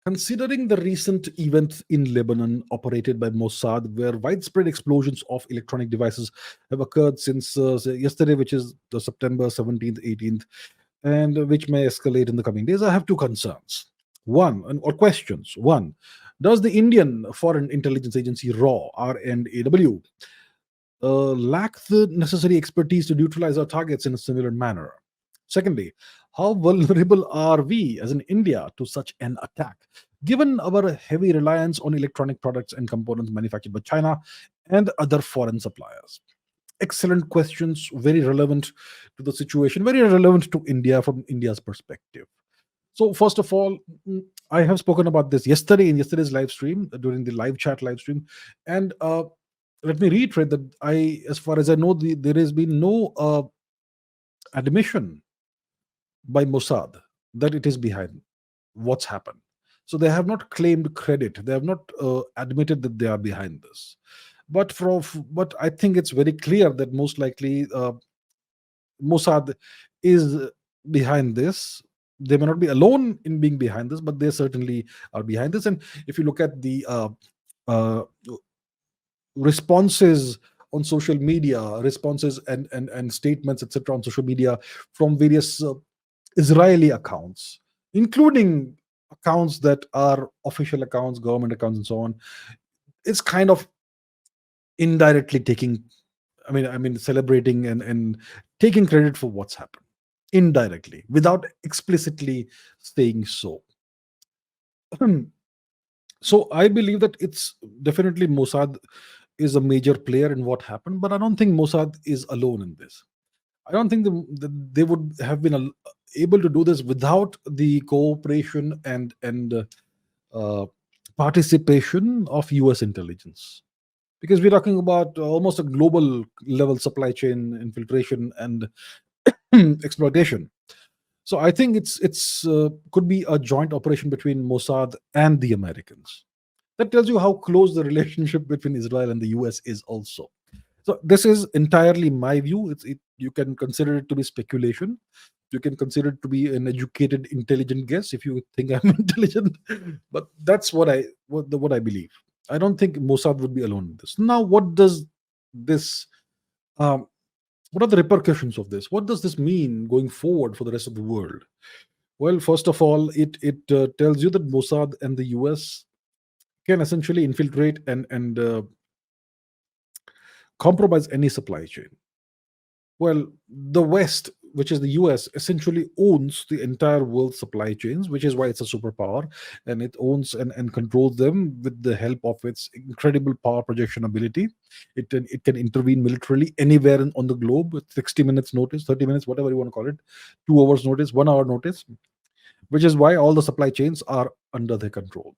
Considering the recent events in Lebanon operated by Mossad, where widespread explosions of electronic devices have occurred since say yesterday, which is the September 17th, 18th, and which may escalate in the coming days, I have two concerns. Or questions. One, does the Indian Foreign Intelligence Agency, RAW, RNAW, lack the necessary expertise to neutralize our targets in a similar manner? Secondly, how vulnerable are we as in India to such an attack, given our heavy reliance on electronic products and components manufactured by China and other foreign suppliers? Excellent questions, very relevant to the situation, very relevant to India from India's perspective. So, first of all, I have spoken about this yesterday in yesterday's live stream, during the live chat live stream. And let me reiterate that as far as I know, there has been no admission by Mossad that it is behind what's happened. So they have not claimed credit. They have not admitted that they are behind this. But I think it's very clear that most likely Mossad is behind this. They may not be alone in being behind this, but they certainly are behind this. And if you look at the uh, responses on social media, responses and statements, etc., on social media from various Israeli accounts, including accounts that are official accounts, government accounts, and so on, it's kind of indirectly taking, I mean, celebrating and taking credit for what's happened indirectly without explicitly saying so. So I believe that it's definitely Mossad is a major player in what happened, but I don't think Mossad is alone in this. I don't think they would have been able to do this without the cooperation and uh, participation of U.S. intelligence, because we're talking about almost a global level supply chain infiltration and exploitation. So I think it's could be a joint operation between Mossad and the Americans. That tells you how close the relationship between Israel and the US is also. So this is entirely my view. You can consider it to be speculation. You can consider it to be an educated, intelligent guess if you think I'm intelligent. But that's what I believe. I don't think Mossad would be alone in this. Now, what does this? Um, what are the repercussions of this? What does this mean going forward for the rest of the world? Well, first of all, it tells you that Mossad and the US can essentially infiltrate and compromise any supply chain. Well, the West, which is the US, essentially owns the entire world's supply chains, which is why it's a superpower, and it owns and controls them with the help of its incredible power projection ability. It can intervene militarily anywhere on the globe with 60 minutes notice, 30 minutes, whatever you want to call it, 2 hours notice, 1 hour notice, which is why all the supply chains are under their control.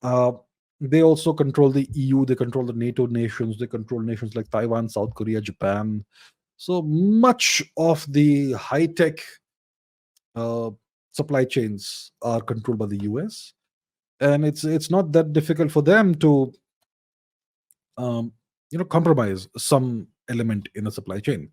Uh, they also control the EU, they control the NATO nations, they control nations like Taiwan, South Korea, Japan. So much of the high tech uh, supply chains are controlled by the US, and it's not that difficult for them to um, compromise some element in a supply chain.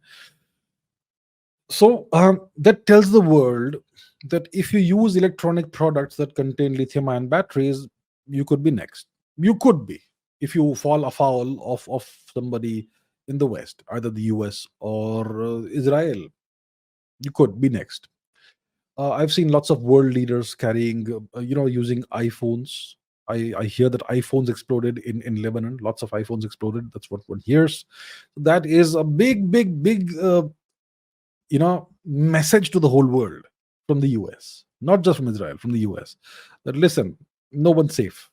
So that tells the world that if you use electronic products that contain lithium ion batteries, you could be next. You could be, if you fall afoul of somebody in the West, either the US or Israel, you could be next. I've seen lots of world leaders carrying, using iPhones. I hear that iPhones exploded in Lebanon. Lots of iPhones exploded. That's what one hears. That is a big message to the whole world from the US, not just from Israel, from the US, that listen, no one's safe.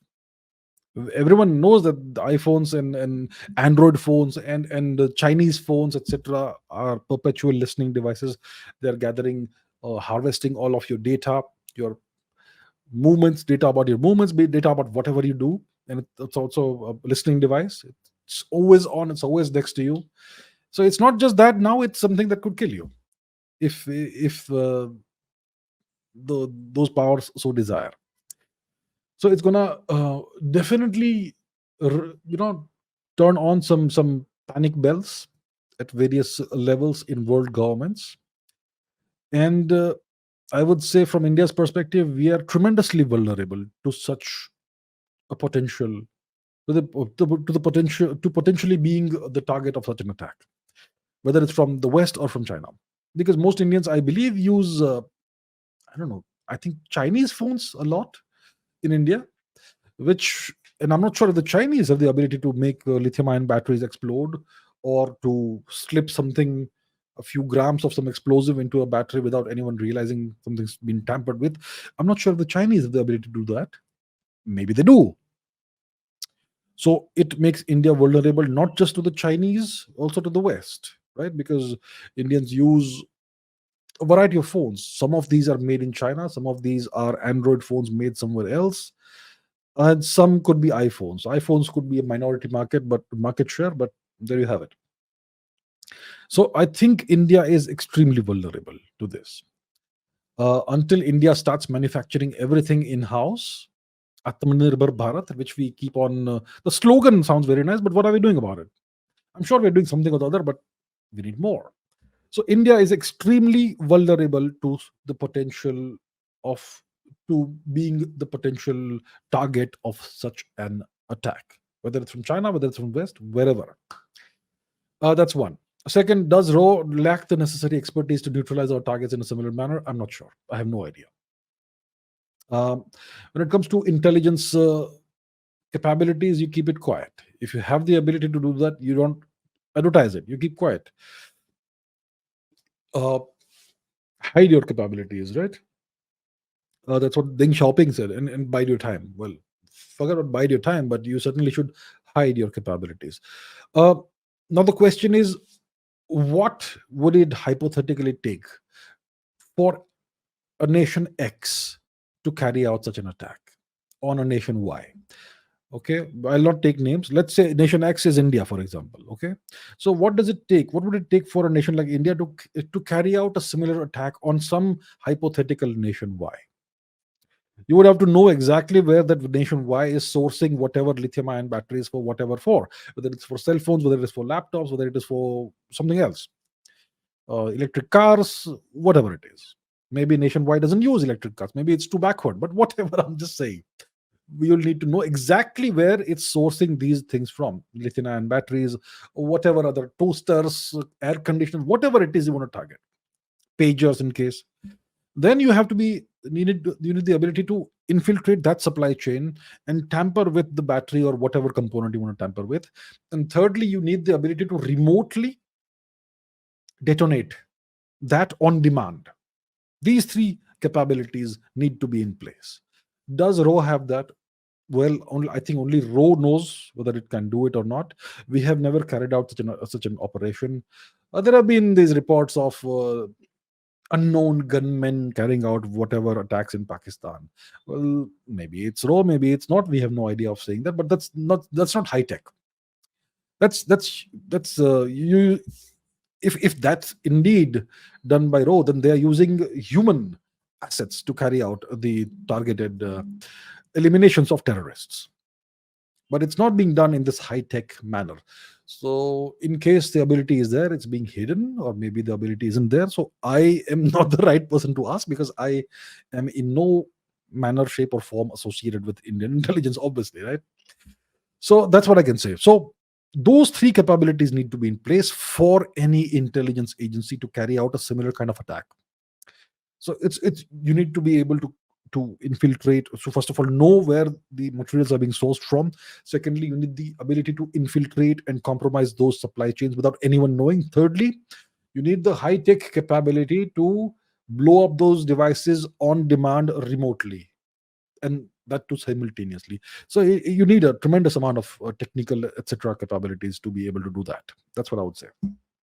Everyone knows that the iPhones and Android phones and the Chinese phones, etc., are perpetual listening devices. They're gathering, harvesting all of your data, your movements, data about your movements, data about whatever you do, and it's also a listening device. It's always on. It's always next to you. So it's not just that. Now it's something that could kill you if those powers so desire. So it's gonna definitely turn on some panic bells at various levels in world governments, and I would say from India's perspective, we are tremendously vulnerable to such a potential, to the potential, to potentially being the target of such an attack, whether it's from the West or from China. Because most Indians, I believe, use I don't know, I think Chinese phones a lot in India, which, and I'm not sure if the Chinese have the ability to make lithium ion batteries explode or to slip something, a few grams of some explosive into a battery without anyone realizing something's been tampered with. I'm not sure if the Chinese have the ability to do that. Maybe they do. So it makes India vulnerable not just to the Chinese, also to the West, right? Because Indians use a variety of phones. Some of these are made in China, some of these are Android phones made somewhere else, and some could be iPhones. iPhones could be a minority market share, but there you have it. So I think India is extremely vulnerable to this. Until India starts manufacturing everything in house, Atmanirbhar Bharat, which we keep on. The slogan sounds very nice, but what are we doing about it? I'm sure we're doing something or the other, but we need more. So India is extremely vulnerable to the potential of to being the potential target of such an attack, whether it's from China, whether it's from West, wherever. That's one. Second, does RAW lack the necessary expertise to neutralize our targets in a similar manner? I'm not sure. I have no idea. When it comes to intelligence capabilities, you keep it quiet. If you have the ability to do that, you don't advertise it. You keep quiet. Uh, Hide your capabilities, right? That's what Deng Xiaoping said, and bide your time. Well, forget about bide your time, but you certainly should hide your capabilities. Uh, Now, the question is, what would it hypothetically take for a nation X to carry out such an attack on a nation Y? Okay, I'll not take names. Let's say nation X is India, for example. Okay, so what does it take? What would it take for a nation like India to carry out a similar attack on some hypothetical nation Y? You would have to know exactly where that nation Y is sourcing whatever lithium ion batteries for whatever for, whether it's for cell phones, whether it is for laptops, whether it is for something else, electric cars, whatever it is. Maybe nation Y doesn't use electric cars. Maybe it's too backward, but whatever, I'm just saying. We will need to know exactly where it's sourcing these things from, lithium ion batteries, whatever other toasters, air conditioners, whatever it is you want to target, pagers in case. Then you have to be you need the ability to infiltrate that supply chain and tamper with the battery or whatever component you want to tamper with. And thirdly, you need the ability to remotely detonate that on demand. These three capabilities need to be in place. Does RAW have that? Well, only I think only RAW knows whether it can do it or not. We have never carried out such an operation. There have been these reports of unknown gunmen carrying out whatever attacks in Pakistan. Well, maybe it's RAW, maybe it's not. We have no idea of saying that, but that's not high tech. That's you. If that's indeed done by RAW, then they are using human assets to carry out the targeted eliminations of terrorists. But it's not being done in this high tech manner. So, in case the ability is there, it's being hidden, or maybe the ability isn't there. So, I am not the right person to ask because I am in no manner, shape, or form associated with Indian intelligence, obviously, right? So, that's what I can say. So, those three capabilities need to be in place for any intelligence agency to carry out a similar kind of attack. So it's you need to be able to infiltrate. So first of all, know where the materials are being sourced from. Secondly, you need the ability to infiltrate and compromise those supply chains without anyone knowing. Thirdly, you need the high tech capability to blow up those devices on demand remotely, and that too simultaneously. So you need a tremendous amount of technical etc capabilities to be able to do that. That's what I would say.